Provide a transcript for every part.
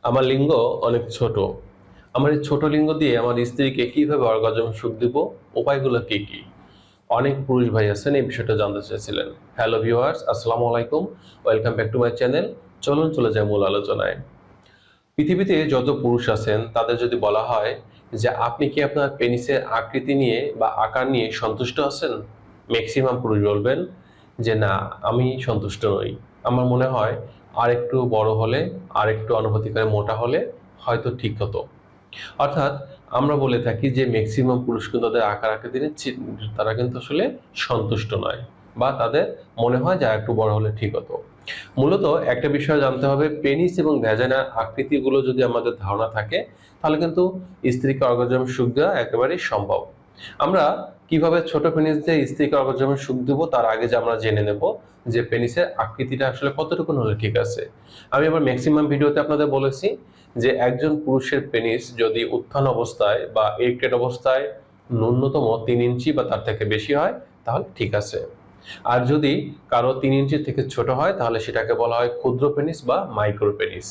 আমার লিঙ্গ অনেক ছোট। আমার এই ছোট লিঙ্গ দিয়ে আমার স্ত্রীকে কিভাবে অর্গাজম সুখ দিব, উপায়গুলো কি কি? অনেক পুরুষ ভাই আছেন এই বিষয়টা জানতে চেয়েছিলেন। হ্যালো ভিউয়ার্স, আসসালামু আলাইকুম। Welcome back to my channel. চলুন চলে যাই মূল আলোচনায়। পৃথিবীতে যত পুরুষ আছেন তাদের যদি বলা হয় যে আপনি কি আপনার পেনিসের আকৃতি নিয়ে বা আকার নিয়ে সন্তুষ্ট আছেন, ম্যাক্সিমাম পুরুষ বলবেন যে না, আমি সন্তুষ্ট নই। আমার মনে হয় আর একটু বড় হলে, আর একটু অনুভূতিকরে মোটা হলে হয়তো ঠিক হতো। অর্থাৎ আমরা বলে থাকি যে ম্যাক্সিমাম পুরুষ কিন্তু তাদের আকার আকৃতি নিয়ে তারা কিন্তু আসলে সন্তুষ্ট নয়, বা তাদের মনে হয় যে আর একটু বড় হলে ঠিক হতো। মূলত একটা বিষয় জানতে হবে, পেনিস এবং ভ্যাজাইনার আকৃতিগুলো যদি আমাদের ধারণা থাকে তাহলে কিন্তু স্ত্রীকে অর্গাজমের সুখ দেওয়া একেবারেই সম্ভব। আমরা কিভাবে ছোট পেনিস দিয়ে স্ত্রীকে অর্গাজমের সুখ দেবো তার আগে যে আমরা জেনে নেব যে পেনিসের আকৃতিটা আসলে কতটুকু হলে ঠিক আছে। আমি আবার ম্যাক্সিমাম ভিডিওতে আপনাদের বলেছি যে একজন পুরুষের পেনিস যদি উত্থান অবস্থায় বা এরেক্টেড অবস্থায় ন্যূনতম 3 ইঞ্চি বা তার থেকে বেশি হয় তাহলে ঠিক আছে। আর যদি কারো 3 ইঞ্চির থেকে ছোট হয় তাহলে সেটাকে বলা হয় ক্ষুদ্র পেনিস বা মাইক্রো পেনিস।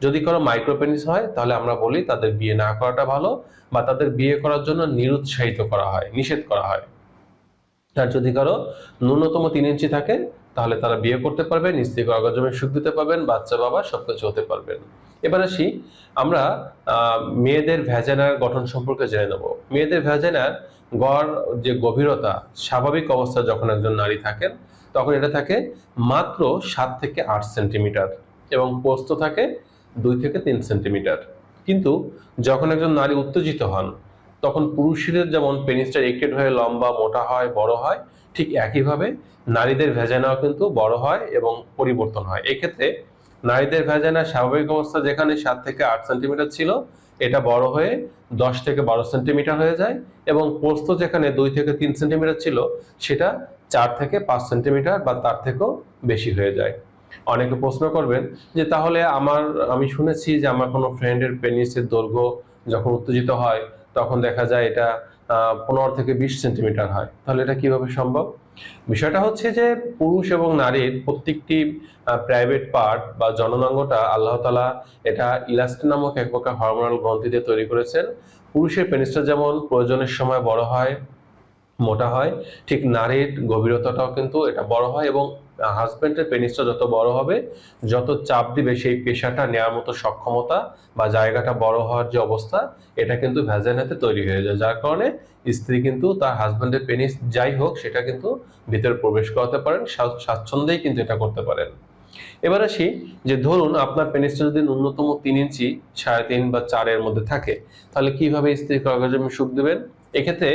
যদি কারো মাইক্রো পেনিস হয় তাহলে আমরা বলি তাদের বিয়ে না করাটা ভালো, বা তাদের বিয়ে করার জন্য নিরুৎসাহিত করা হয়, নিষেধ করা হয়। আর যদি কারো ন্যূনতম 3 ইঞ্চি থাকে তাহলে তারা বিয়ে করতে পারবেন, স্ত্রীকে অর্গাজমের সুখ দিতে পারবেন, বাচ্চা বাবা সবকিছু হতে পারবেন। এবার আসি আমরা মেয়েদের ভ্যাজাইনার গঠন সম্পর্কে জেনে নেব। মেয়েদের ভ্যাজাইনার গড় যে গভীরতা, স্বাভাবিক অবস্থায় যখন একজন নারী থাকেন তখন এটা থাকে মাত্র 7 থেকে 8 সেন্টিমিটার, এবং প্রস্থ থাকে 2 থেকে 3 সেন্টিমিটার। কিন্তু যখন একজন নারী উত্তেজিত হন তখন পুরুষদের যেমন পেনিসটা এরেক্টেড হয়ে লম্বা মোটা হয়, বড় হয়, ঠিক একইভাবে নারীদের ভ্যাজাইনাও কিন্তু বড় হয় এবং পরিবর্তন হয়। এক্ষেত্রে নারীদের ভ্যাজাইনা স্বাভাবিক অবস্থা যেখানে 7 থেকে 8 সেন্টিমিটার ছিল, এটা বড় হয়ে 10 থেকে 12 সেন্টিমিটার হয়ে যায়, এবং প্রস্থ যেখানে 2 থেকে 3 সেন্টিমিটার ছিল সেটা 4 থেকে 5 সেন্টিমিটার বা তার থেকেও বেশি হয়ে যায়। অনেকে প্রশ্ন করবেন যে তাহলে আমি শুনেছি যে আমার কোনো ফ্রেন্ডের পেনিসের দৈর্ঘ্য যখন উত্তেজিত হয় তখন দেখা যায় এটা 15 থেকে 20 সেন্টিমিটার হয়, তাহলে এটা কিভাবে সম্ভব? বিষয়টা হচ্ছে যে পুরুষ এবং নারীর প্রত্যেকটি প্রাইভেট পার্ট বা জননাঙ্গটা আল্লাহ তাআলা এটা ইলাস্টিন নামক এক প্রকার হরমোনাল গ্রন্থি দিয়ে তৈরি করেছেন। পুরুষের পেনিসটা যেমন প্রয়োজনের সময় বড় হয়, মোটা হয়, ঠিক নারীর গভীরতাটাও কিন্তু এটা বড় হয়, এবং হাজবেন্ডের পেনিসটা যত বড় হবে, যত চাপ দিবে সেই পেশাটা নেওয়ার মতো সক্ষমতা বা জায়গাটা বড় হওয়ার যে অবস্থা, এটা কিন্তু ভ্যাজাইনাতে তৈরি হয়ে যায়, যার কারণে স্ত্রী কিন্তু তার হাজবেন্ডের পেনিস যাই হোক সেটা কিন্তু ভিতরে প্রবেশ করাতে পারেন, স্বাচ্ছন্দ্যেই কিন্তু এটা করতে পারেন। এবার আসি যে ধরুন আপনার পেনিসটা যদি ন্যূনতম 3 ইঞ্চি, 3.5 বা 4-এর মধ্যে থাকে, তাহলে কিভাবে স্ত্রীকে অর্গাজমে সুখ দেবেন? এক্ষেত্রে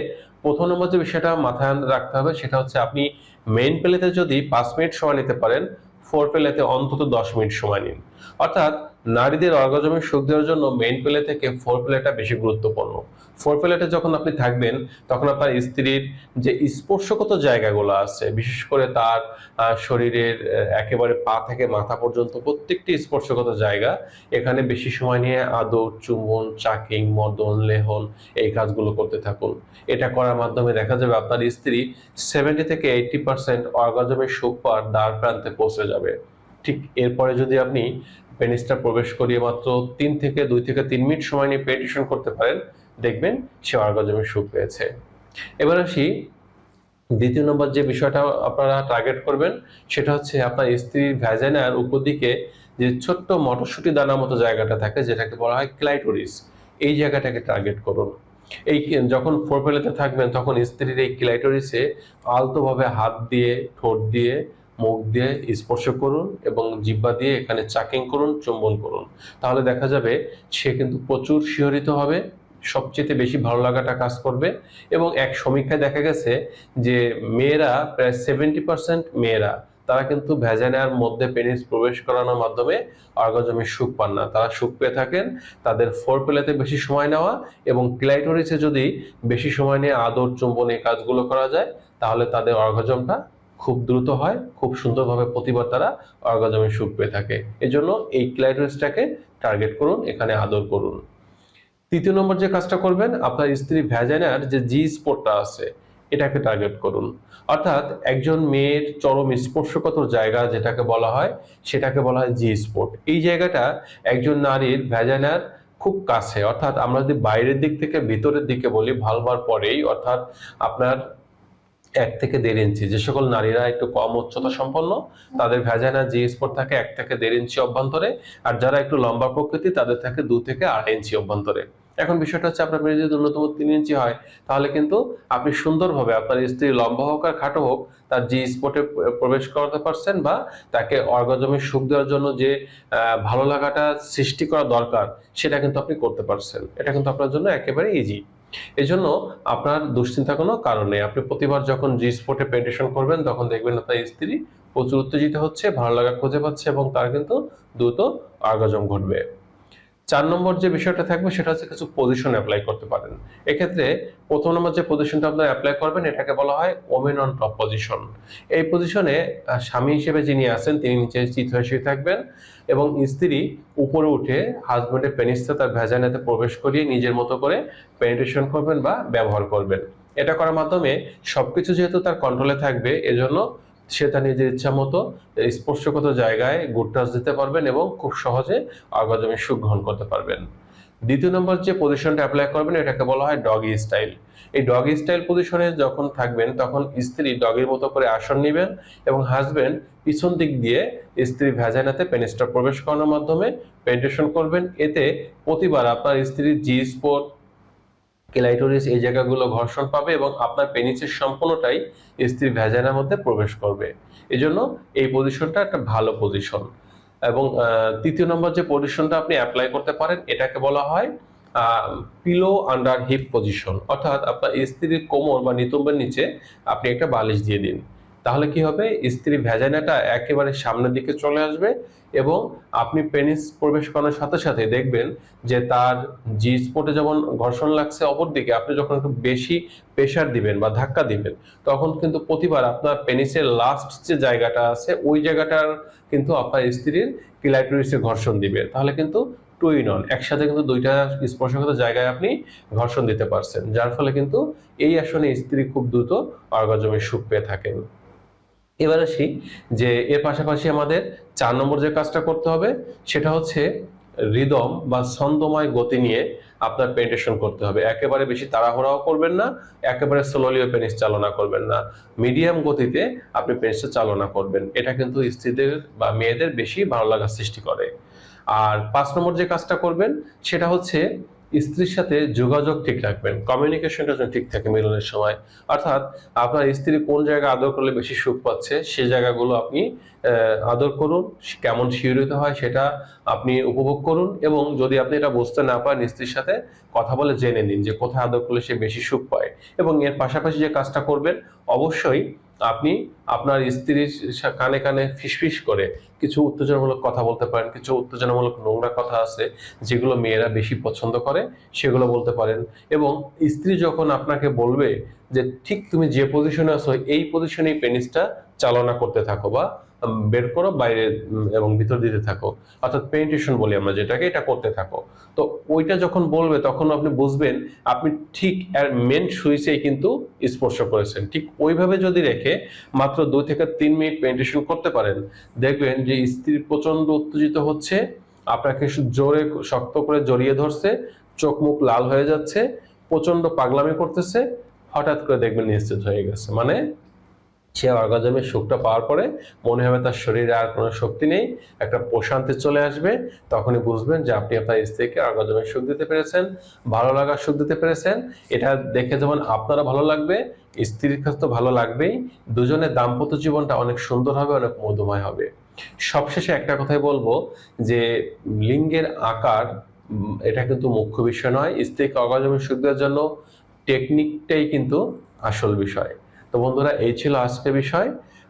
প্রথম নম্বর যে বিষয়টা মাথায় রাখতে হবে সেটা হচ্ছে আপনি মেইন প্লেতে যদি 5 মিনিট সময় নিতে পারেন, ফোর প্লেতে অন্তত 10 মিনিট সময় নিন। অর্থাৎ নারীদের অর্গাজমের সুখ দেওয়ার জন্য মেইন প্লে থেকে ফোর প্লেটা বেশি গুরুত্বপূর্ণ। ফোর প্লেটে যখন আপনি থাকবেন তখন আপনার স্ত্রীর যে স্পর্শগত জায়গাগুলো আছে, বিশেষ করে তার শরীরের একেবারে পা থেকে মাথা পর্যন্ত প্রত্যেকটি স্পর্শগত জায়গা, এখানে বেশি সময় নিয়ে আদর, চুম্বন, চাকিং, মর্দন, লেহন এই কাজগুলো করতে থাকুন। এটা করার মাধ্যমে দেখা যাবে আপনার স্ত্রী 70 থেকে 80% অর্গাজমের সুখ পাওয়ার দ্বার প্রান্তে পৌঁছে যাবে। ঠিক এরপরে যদি আপনি পেনিসটা প্রবেশ করিয়ে মাত্র 2 থেকে 3 মিনিট সময় নিয়ে পেনিট্রেশন করতে পারেন, দেখবেন সে অর্গাজমের সুখ পেয়েছে। এবার আসি দ্বিতীয় নম্বর যে বিষয়টা আপনারা টার্গেট করবেন সেটা হচ্ছে আপনার স্ত্রীর ভ্যাজাইনার উপর দিকে যে ছোট্ট মটরশুঁটি দানার মতো জায়গাটা থাকে, যেটাকে বলা হয় ক্লাইটোরিস, এই জায়গাটাকে টার্গেট করুন। এই যখন ফোরপ্লেতে থাকবেন তখন স্ত্রীর এই ক্লাইটোরিসে আলতোভাবে হাত দিয়ে, ঠোঁট দিয়ে, মুখ দিয়ে স্পর্শ করুন এবং জিহ্বা দিয়ে এখানে চাকিং করুন, চুম্বন করুন। তাহলে দেখা যাবে সে কিন্তু প্রচুর শিহরিত হবে, সবচেয়ে বেশি ভালো লাগাটা কাজ করবে। এবং এক সমীক্ষায় দেখা গেছে যে মেয়েরা প্রায় 70% মেয়েরা তারা কিন্তু ভ্যাজাইনার মধ্যে পেনিস প্রবেশ করানোর মাধ্যমে অর্গাজমের সুখ পান না, তারা সুখ পেয়ে থাকেন তাদের ফোর প্লেতে বেশি সময় নেওয়া এবং ক্লাইটোরিসে যদি বেশি সময় নিয়ে আদর, চুম্বন এই কাজগুলো করা যায় তাহলে তাদের অর্গাজমটা খুব দ্রুত হয়, খুব সুন্দরভাবে প্রতিবার তারা অর্গাজমের সুখ পেয়ে থাকে। এজন্য এই ক্লাইটোরিসটাকে টার্গেট করুন, এখানে আদর করুন। তৃতীয় নম্বর যে কাজটা করবেন, আপনার স্ত্রী ভ্যাজাইনার যে জি স্পটটা আছে এটাকে টার্গেট করুন। অর্থাৎ একজন মেয়ের চরম স্পর্শকাতর জায়গা যেটাকে বলা হয়, সেটাকে বলা হয় জি স্পট। এই জায়গাটা একজন নারীর ভ্যাজাইনার খুব কাছে, অর্থাৎ আমরা যদি বাইরের দিক থেকে ভিতরের দিকে বলি, ভালভার পরেই, অর্থাৎ আপনার 1 থেকে 1.5 ইঞ্চি। যে সকল নারীরা একটু কম উচ্চতা সম্পন্ন তাদের ভ্যাজাইনা জি স্পট থাকে 1 থেকে 1.5 ইঞ্চি অভ্যন্তরে, আর যারা একটু লম্বা প্রকৃতি তাদের থাকে 2 থেকে 2.5 ইঞ্চি অভ্যন্তরে। এখন বিষয়টা হচ্ছে আপনার মেয়ে যদি ন্যূনতম 3 ইঞ্চি হয়, তাহলে কিন্তু আপনি সুন্দরভাবে আপনার স্ত্রী লম্বা হোক আর খাটো হোক তার জি স্পটে প্রবেশ করাতে পারছেন, বা তাকে অর্গাজমের সুখ দেওয়ার জন্য যে ভালো লাগাটা সৃষ্টি করা দরকার সেটা কিন্তু আপনি করতে পারছেন। এটা কিন্তু আপনার জন্য একেবারে ইজি। এজন্য আপনার দুশ্চিন্তা কোনো কারণ নেই। আপনি প্রতিবার যখন জি স্পটে পেনিট্রেশন করবেন তখন দেখবেন আপনার স্ত্রী প্রচুর উত্তেজিত হচ্ছে, ভালো লাগা খুঁজে পাচ্ছে এবং তার কিন্তু দ্রুত অর্গাজম ঘটবে। 4 নম্বর যে বিষয়টা থাকবে সেটা হচ্ছে কিছু পজিশন অ্যাপ্লাই করতে পারেন। এক্ষেত্রে 1ম নম্বর যে পজিশনটা আপনারা অ্যাপ্লাই করবেন এটাকে বলা হয় ওমেন অন টপ পজিশন। এই পজিশনে স্বামী হিসেবে যিনি আছেন তিনি নিচে চিত হয়ে শুয়ে থাকবেন এবং স্ত্রী উপরে উঠে হাজবেন্ডের পেনিসটা তার ভ্যাজাইনাতে প্রবেশ করিয়ে নিজের মতো করে পেনিট্রেশন করবেন বা ব্যবহার করবেন। এটা করার মাধ্যমে সবকিছু যেহেতু তার কন্ট্রোলে থাকবে, এজন্য সে তার নিজের ইচ্ছা মতো স্পর্শগত জায়গায় গুড টাচ দিতে পারবেন এবং খুব সহজে অর্গাজমের সুখ গ্রহণ করতে পারবেন। 2য় নম্বর যে পজিশনটা অ্যাপ্লাই করবেন এটাকে বলা হয় ডগি স্টাইল। এই ডগি স্টাইল পজিশনে যখন থাকবেন তখন স্ত্রী ডগির মতো করে আসন নেবেন এবং হাজবেন্ড পিছন দিক দিয়ে স্ত্রী ভ্যাজাইনাতে পেনিসটা প্রবেশ করানোর মাধ্যমে পেনিট্রেশন করবেন। এতে প্রতিবার আপনার স্ত্রীর জি স্পট, ক্লাইটোরিস এই জায়গাগুলো ঘর্ষণ পাবে এবং আপনার পেনিসের সম্পূর্ণটাই স্ত্রীর ভ্যাজাইনার মধ্যে প্রবেশ করবে। এজন্য এই পজিশনটা একটা ভালো পজিশন। এবং 3য় নম্বর যে পজিশনটা আপনি অ্যাপ্লাই করতে পারেন এটাকে বলা হয় পিলো আন্ডার হিপ পজিশন। অর্থাৎ আপনার স্ত্রীর কোমর বা নিতম্বের নিচে আপনি একটা বালিশ দিয়ে দিন। তাহলে কি হবে, স্ত্রীর ভ্যাজাইনাটা একেবারে সামনের দিকে চলে আসবে এবং আপনি পেনিস প্রবেশ করানোর সাথে সাথে দেখবেন যে তার জি স্পটে যেমন ঘর্ষণ লাগছে, অপরদিকে আপনি যখন একটু বেশি প্রেসার দিবেন বা ধাক্কা দিবেন তখন কিন্তু প্রতিবার আপনার পেনিসের লাস্ট যে জায়গাটা আছে ওই জায়গাটার কিন্তু আপনার স্ত্রীর ক্লাইটোরিসে ঘর্ষণ দিবে। তাহলে কিন্তু 2 in 1 একসাথে কিন্তু 2টা স্পর্শগত জায়গায় আপনি ঘর্ষণ দিতে পারছেন, যার ফলে কিন্তু এই আসনে স্ত্রী খুব দ্রুত অর্গাজমের সুখ পেয়ে থাকেন। এবার আসি যে এর পাশাপাশি আমাদের 4 নম্বর যে কাজটা করতে হবে সেটা হচ্ছে রিদম বা ছন্দময় গতি নিয়ে আপনার পেনিট্রেশন করতে হবে। একেবারে বেশি তাড়াহুড়াও করবেন না, একেবারে স্লোলিও পেনিস চালনা করবেন না, মিডিয়াম গতিতে আপনি পেনিসটা চালনা করবেন। এটা কিন্তু স্ত্রীদের বা মেয়েদের বেশি ভালো লাগা সৃষ্টি করে। আর 5 নম্বর যে কাজটা করবেন সেটা হচ্ছে স্ত্রীর সাথে যোগাযোগ ঠিক রাখবেন, কমিউনিকেশনটা যেন ঠিক থাকে মিলনের সময়। অর্থাৎ আপনার স্ত্রী কোন জায়গায় আদর করলে বেশি সুখ পাচ্ছে সেই জায়গাগুলো আপনি আদর করুন, কেমন শিহরিত হয় সেটা আপনি উপভোগ করুন এবং যদি আপনি এটা বুঝতে না পারেন স্ত্রীর সাথে কথা বলে জেনে নিন যে কোথায় আদর করলে সে বেশি সুখ পায়। এবং এর পাশাপাশি যে কাজটা করবেন অবশ্যই আপনি আপনার স্ত্রীর কানে কানে ফিসফিস করে কিছু উত্তেজনামূলক কথা বলতে পারেন। কিছু উত্তেজনামূলক নোংরা কথা আছে যেগুলো মেয়েরা বেশি পছন্দ করে, সেগুলো বলতে পারেন। এবং স্ত্রী যখন আপনাকে বলবে যে ঠিক তুমি যে পজিশনে আছো এই পজিশনেই পেনিসটা চালনা করতে থাকো বা বের করো বাইরে এবং ভিতর দিতে থাকো, অর্থাৎ পেনিট্রেশন বলি আমরা যেটাকে, এটা করতে থাকো। তো ওইটা যখন বলবে তখন আপনি বুঝবেন আপনি ঠিক এর মেন সুইচেই কিন্তু স্পর্শ করেছেন। ঠিক ওইভাবে যদি রেখে মাত্র 2 থেকে 3 মিনিট পেনিট্রেশন করতে পারেন, দেখবেন যে স্ত্রী প্রচন্ড উত্তেজিত হচ্ছে, আপনাকে জোরে শক্ত করে জড়িয়ে ধরছে, চোখ মুখ লাল হয়ে যাচ্ছে, প্রচন্ড পাগলামি করতেছে, হঠাৎ করে দেখবেন নিশ্চিত হয়ে গেছে। মানে সে অর্গাজমের সুখটা পাওয়ার পরে মনে হবে তার শরীরে আর কোনো শক্তি নেই, একটা প্রশান্তি চলে আসবে। তখনই বুঝবেন যে আপনি আপনার স্ত্রীকে অর্গাজমের সুখ দিতে পেরেছেন, ভালো লাগার সুখ দিতে পেরেছেন। এটা দেখে যেমন আপনারা ভালো লাগবে, স্ত্রীর কাছে তো ভালো লাগবেই, দুজনের দাম্পত্য জীবনটা অনেক সুন্দর হবে, অনেক মধুময় হবে। সবশেষে একটা কথাই বলবো যে লিঙ্গের আকার এটা কিন্তু মুখ্য বিষয় নয়, স্ত্রীকে অর্গাজমের সুখ দেওয়ার জন্য টেকনিকটাই কিন্তু আসল বিষয়। তো বন্ধুরা, এই ছিল আজকের বিষয়।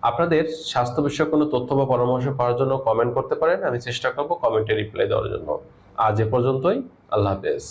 আপনাদের স্বাস্থ্য বিষয়ক কোনো তথ্য বা পরামর্শ পাওয়ার জন্য কমেন্ট করতে পারেন, আমি চেষ্টা করব কমেন্টে রিপ্লাই দেওয়ার জন্য। আজ এ পর্যন্তই, আল্লাহ হাফেজ।